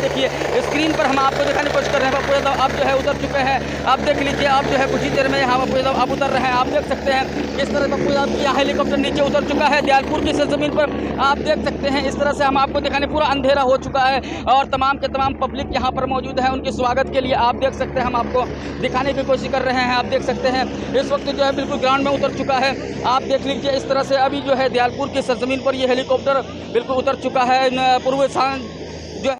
देखिए स्क्रीन पर हम आपको दिखाने की कोशिश कर रहे हैं। बापू यादव आप जो है उतर चुके हैं, आप देख लीजिए, आप जो है कुछ ही देर में यहाँ बापू यादव आप उतर रहे हैं। आप देख सकते हैं किस तरह बापू यादव की हेलीकॉप्टर नीचे उतर चुका है दयालपुर की सरजमीन पर। आप देख सकते हैं इस तरह से हम आपको दिखाने, पूरा अंधेरा हो चुका है और तमाम के तमाम पब्लिक यहाँ पर मौजूद है उनके स्वागत के लिए। आप देख सकते हैं हम आपको दिखाने की कोशिश कर रहे हैं। आप देख सकते हैं इस वक्त जो है बिल्कुल ग्राउंड में उतर चुका है। आप देख लीजिए इस तरह से अभी जो है दयालपुर की सरजमीन पर ये हेलीकॉप्टर बिल्कुल उतर चुका है। पूर्व